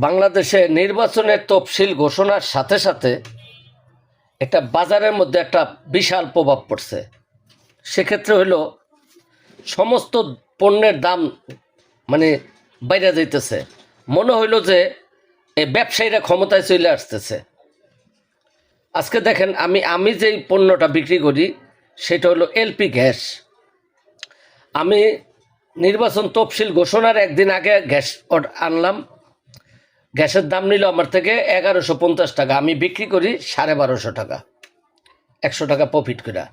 বাংলাদেশে নির্বাচনের তফসিল ঘোষণার সাথে সাথে একটা বাজারের মধ্যে একটা বিশাল প্রভাব পড়ছে। সেক্ষেত্রে হলো সমস্ত পণ্যের দাম মানে বাইরে যাইতেছে। মনে হইল যে এই ব্যবসায়ীরা ক্ষমতায় চলে আসতেছে। আজকে দেখেন আমি যেই পণ্যটা বিক্রি করি সেটা হলো এলপি গ্যাস। আমি নির্বাচন তফসিল ঘোষণার একদিন আগে গ্যাস আনলাম। গ্যাসের দাম নিল আমার থেকে 1150 টাকা, আমি বিক্রি করি 1250 টাকা, 100 টাকা প্রফিট করে।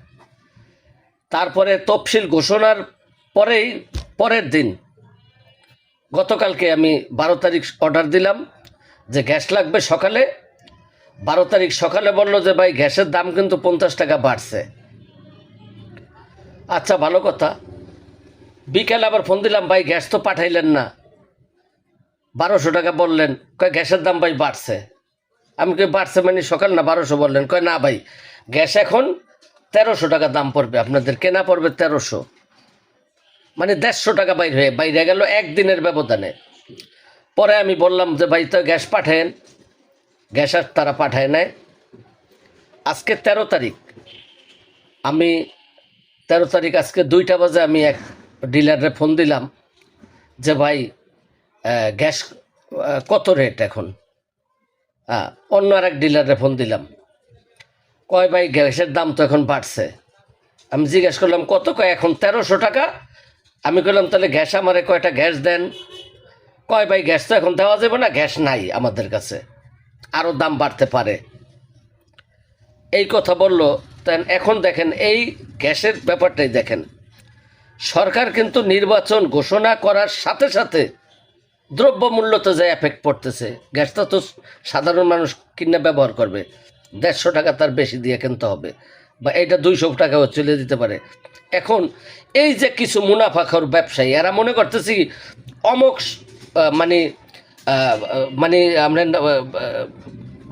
তারপরে তফসিল ঘোষণার পরের দিন গতকালকে আমি 12 তারিখ অর্ডার দিলাম যে গ্যাস লাগবে সকালে। 12 তারিখ সকালে বলল যে ভাই গ্যাসের দাম কিন্তু 50 টাকা বাড়ছে। আচ্ছা, ভালো কথা। বিকেলে আবার ফোন দিলাম, ভাই গ্যাস তো পাঠাইলেন না, 1200 টাকা বললেন। কয় গ্যাসের দাম ভাই বাড়ছে। আমি কই বাড়ছে মানে সকাল না 1200 বললেন। কয় না ভাই, গ্যাস এখন 1300 টাকা দাম পড়বে, আপনাদের কেনা পড়বে 1300, মানে 150 টাকা বাইরে গেল একদিনের ব্যবধানে। পরে আমি বললাম যে ভাই তো গ্যাস পাঠায়েন, গ্যাস আর তারা পাঠায় নেয়। আজকে 13 তারিখ, আমি 13 তারিখ আজকে 2টা বাজে আমি এক ডিলারে ফোন দিলাম যে ভাই গ্যাস কত রেট এখন। অন্য আর এক ডিলারে ফোন দিলাম, কয় ভাই গ্যাসের দাম তো এখন বাড়ছে। আমি জিজ্ঞেস করলাম কত, কয় এখন 1300 টাকা। আমি বললাম তাহলে গ্যাস আমারে কয়টা গ্যাস দেন। কয় ভাই গ্যাস তো এখন দেওয়া যাবে না, গ্যাস নাই আমাদের কাছে, আরও দাম বাড়তে পারে, এই কথা বলল। তাই এখন দেখেন এই গ্যাসের ব্যাপারটাই দেখেন, সরকার কিন্তু নির্বাচন ঘোষণা করার সাথে সাথে দ্রব্যমূল্যতে যে এফেক্ট পড়তেছে। গ্যাসটা তো সাধারণ মানুষ কিনে ব্যবহার করবে, 150 টাকা তার বেশি দিয়ে কিনতে হবে, বা এইটা 200 টাকাও চলে দিতে পারে। এখন এই যে কিছু মুনাফাখোর ব্যবসায়ী, এরা মনে করতেছি অমুক মানে মানে আমরা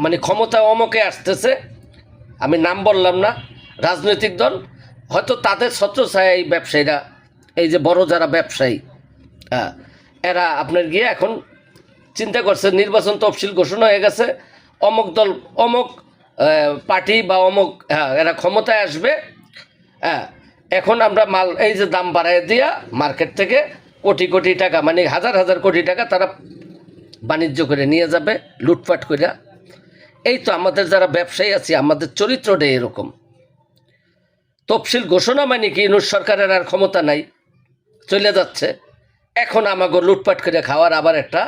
মানে ক্ষমতা অমুকে আসতেছে, আমি নাম বললাম না, রাজনৈতিক দল, হয়তো তাদের ছত্রছায়া এই ব্যবসায়ীরা, এই যে বড় যারা ব্যবসায়ী, এরা আপনার গিয়ে এখন চিন্তা করছে নির্বাচন তফসিল ঘোষণা হয়ে গেছে, অমুক দল অমুক পার্টি বা অমুক এরা ক্ষমতায় আসবে। এখন আমরা মাল এই যে দাম বাড়ায় দিয়া মার্কেট থেকে কোটি কোটি টাকা, মানে হাজার হাজার কোটি টাকা তারা বাণিজ্য করে নিয়ে যাবে লুটপাট করে। এই তো আমাদের যারা ব্যবসায়ী আছি, আমাদের চরিত্রটাই এরকম। তফসিল ঘোষণা মানে কি ইউনূস সরকারের আর ক্ষমতা নাই, চলে যাচ্ছে। এখন আমাকে লুটপাট করে খাওয়ার আবার একটা